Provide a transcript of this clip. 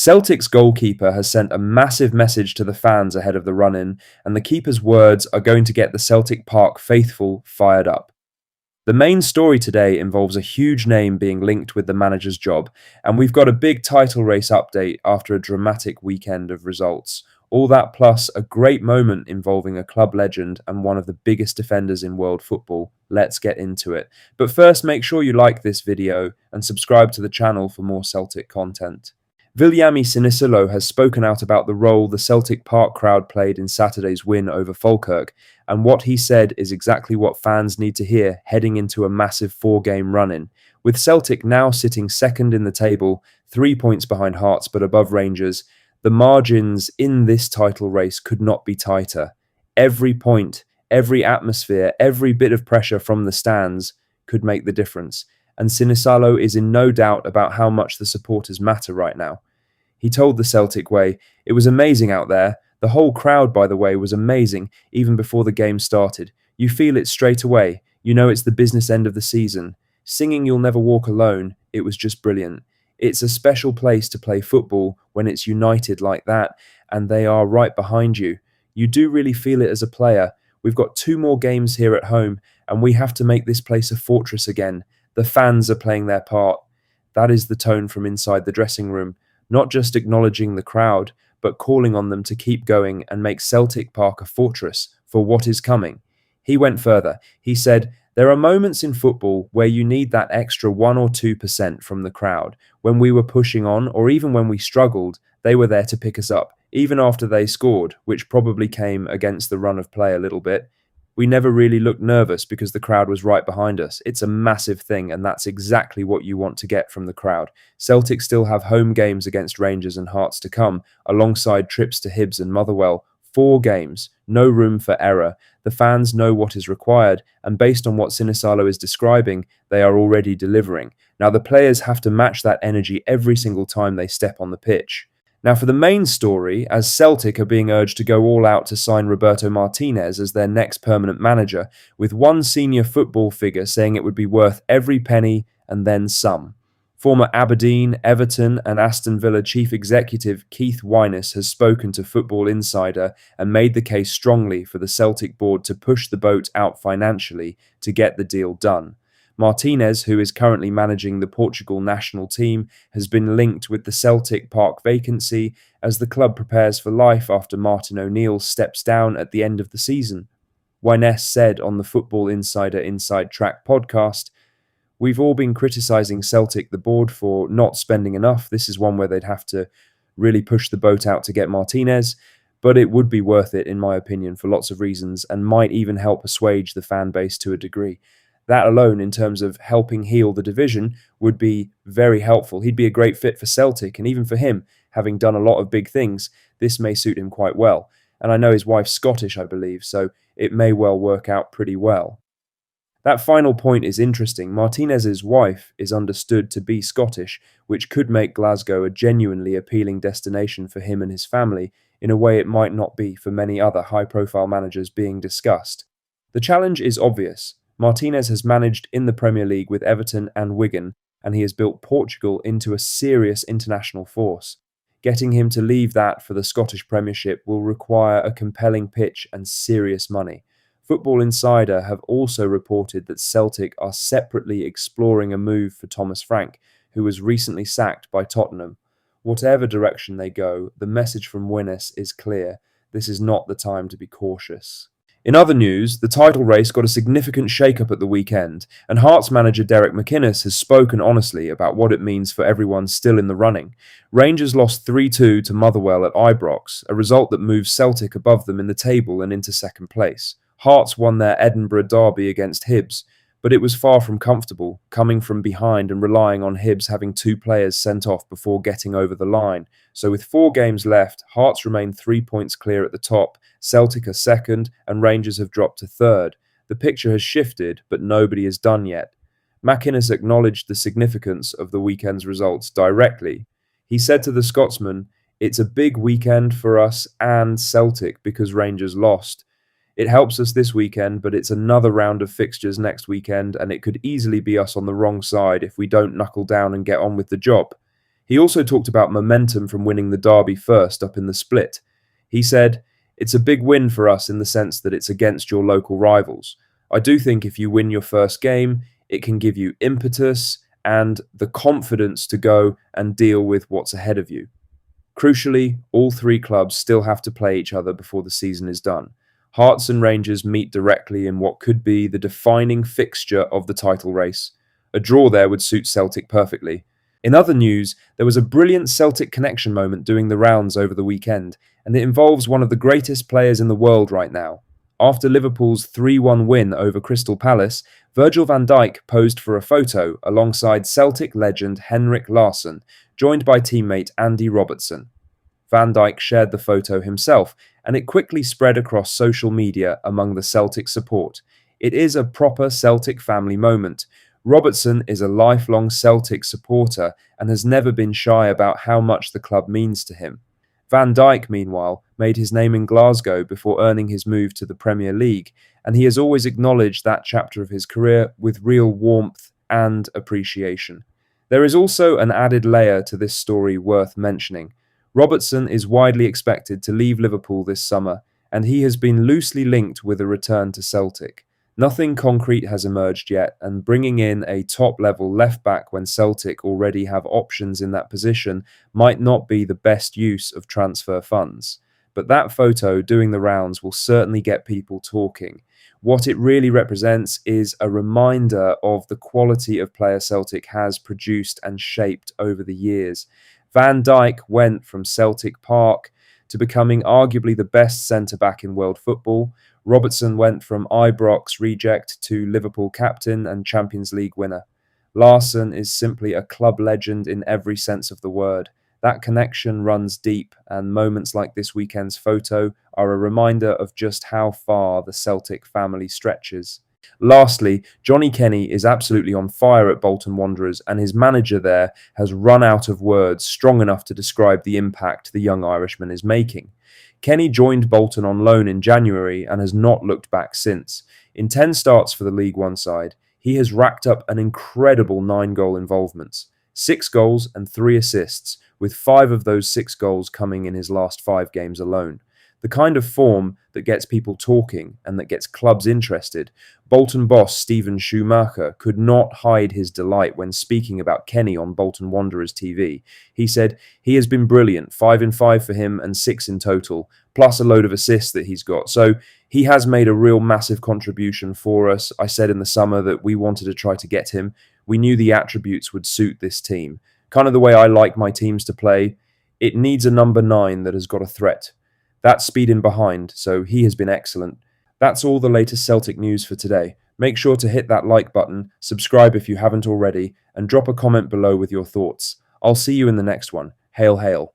Celtic's goalkeeper has sent a massive message to the fans ahead of the run-in, and the keeper's words are going to get the Celtic Park faithful fired up. The main story today involves a huge name being linked with the manager's job, and we've got a big title race update after a dramatic weekend of results. All that plus a great moment involving a club legend and one of the biggest defenders in world football. Let's get into it. But first, make sure you like this video and subscribe to the channel for more Celtic content. Viljami Sinisalo has spoken out about the role the Celtic Park crowd played in Saturday's win over Falkirk, and what he said is exactly what fans need to hear heading into a massive four-game run-in. With Celtic now sitting second in the table, 3 points behind Hearts but above Rangers, the margins in this title race could not be tighter. Every point, every atmosphere, every bit of pressure from the stands could make the difference, and Sinisalo is in no doubt about how much the supporters matter right now. He told the Celtic Way, "It was amazing out there. The whole crowd, by the way, was amazing even before the game started. You feel it straight away. You know it's the business end of the season. Singing You'll Never Walk Alone, it was just brilliant. It's a special place to play football when it's united like that, and they are right behind you. You do really feel it as a player. We've got 2 more games here at home, and we have to make this place a fortress again. The fans are playing their part." That is the tone from inside the dressing room, not just acknowledging the crowd, but calling on them to keep going and make Celtic Park a fortress for what is coming. He went further. He said, "There are moments in football where you need that extra 1 or 2% from the crowd. When we were pushing on, or even when we struggled, they were there to pick us up, even after they scored, which probably came against the run of play a little bit. We never really looked nervous because the crowd was right behind us. It's a massive thing, and that's exactly what you want to get from the crowd. Celtic still have home games against Rangers and Hearts to come, alongside trips to Hibs and Motherwell. 4 games, no room for error. The fans know what is required, and based on what Sinisalo is describing, they are already delivering. Now the players have to match that energy every single time they step on the pitch." Now for the main story, as Celtic are being urged to go all out to sign Roberto Martinez as their next permanent manager, with one senior football figure saying it would be worth every penny and then some. Former Aberdeen, Everton and Aston Villa chief executive Keith Wyness has spoken to Football Insider and made the case strongly for the Celtic board to push the boat out financially to get the deal done. Martinez, who is currently managing the Portugal national team, has been linked with the Celtic Park vacancy as the club prepares for life after Martin O'Neill steps down at the end of the season. Wyness said on the Football Insider Inside Track podcast, "We've all been criticising Celtic, the board, for not spending enough. This is one where they'd have to really push the boat out to get Martinez, but it would be worth it, in my opinion, for lots of reasons, and might even help assuage the fan base to a degree. That alone, in terms of helping heal the division, would be very helpful. He'd be a great fit for Celtic, and even for him, having done a lot of big things, this may suit him quite well. And I know his wife's Scottish, I believe, so it may well work out pretty well." That final point is interesting. Martinez's wife is understood to be Scottish, which could make Glasgow a genuinely appealing destination for him and his family, in a way it might not be for many other high-profile managers being discussed. The challenge is obvious. Martinez has managed in the Premier League with Everton and Wigan, and he has built Portugal into a serious international force. Getting him to leave that for the Scottish Premiership will require a compelling pitch and serious money. Football Insider have also reported that Celtic are separately exploring a move for Thomas Frank, who was recently sacked by Tottenham. Whatever direction they go, the message from Wyness is clear. This is not the time to be cautious. In other news, the title race got a significant shake-up at the weekend, and Hearts manager Derek McInnes has spoken honestly about what it means for everyone still in the running. Rangers lost 3-2 to Motherwell at Ibrox, a result that moves Celtic above them in the table and into second place. Hearts won their Edinburgh derby against Hibs, but it was far from comfortable, coming from behind and relying on Hibs having 2 players sent off before getting over the line. So with 4 games left, Hearts remain 3 points clear at the top, Celtic are second, and Rangers have dropped to third. The picture has shifted, but nobody is done yet. McInnes acknowledged the significance of the weekend's results directly. He said to the Scotsman, "It's a big weekend for us and Celtic because Rangers lost. It helps us this weekend, but it's another round of fixtures next weekend, and it could easily be us on the wrong side if we don't knuckle down and get on with the job." He also talked about momentum from winning the derby first up in the split. He said, "It's a big win for us in the sense that it's against your local rivals. I do think if you win your first game, it can give you impetus and the confidence to go and deal with what's ahead of you." Crucially, all three clubs still have to play each other before the season is done. Hearts and Rangers meet directly in what could be the defining fixture of the title race. A draw there would suit Celtic perfectly. In other news, there was a brilliant Celtic connection moment doing the rounds over the weekend, and it involves one of the greatest players in the world right now. After Liverpool's 3-1 win over Crystal Palace, Virgil van Dijk posed for a photo alongside Celtic legend Henrik Larsson, joined by teammate Andy Robertson. Van Dijk shared the photo himself, and it quickly spread across social media among the Celtic support. It is a proper Celtic family moment. Robertson is a lifelong Celtic supporter and has never been shy about how much the club means to him. Van Dijk, meanwhile, made his name in Glasgow before earning his move to the Premier League, and he has always acknowledged that chapter of his career with real warmth and appreciation. There is also an added layer to this story worth mentioning. Robertson is widely expected to leave Liverpool this summer, and he has been loosely linked with a return to Celtic. Nothing concrete has emerged yet, and bringing in a top-level left-back when Celtic already have options in that position might not be the best use of transfer funds. But that photo doing the rounds will certainly get people talking. What it really represents is a reminder of the quality of player Celtic has produced and shaped over the years. Van Dijk went from Celtic Park to becoming arguably the best centre-back in world football. Robertson went from Ibrox reject to Liverpool captain and Champions League winner. Larsson is simply a club legend in every sense of the word. That connection runs deep, and moments like this weekend's photo are a reminder of just how far the Celtic family stretches. Lastly, Johnny Kenny is absolutely on fire at Bolton Wanderers, and his manager there has run out of words strong enough to describe the impact the young Irishman is making. Kenny joined Bolton on loan in January and has not looked back since. In 10 starts for the League One side, he has racked up an incredible 9-goal involvements, 6 goals and 3 assists, with 5 of those 6 goals coming in his last 5 games alone. The kind of form that gets people talking and that gets clubs interested. Bolton boss Steven Schumacher could not hide his delight when speaking about Kenny on Bolton Wanderers TV. He said, "He has been brilliant, 5 in 5 for him and 6 in total, plus a load of assists that he's got. So he has made a real massive contribution for us. I said in the summer that we wanted to try to get him. We knew the attributes would suit this team. Kind of the way I like my teams to play. It needs a number 9 that has got a threat. That's speed in behind, so he has been excellent." That's all the latest Celtic news for today. Make sure to hit that like button, subscribe if you haven't already, and drop a comment below with your thoughts. I'll see you in the next one. Hail, hail.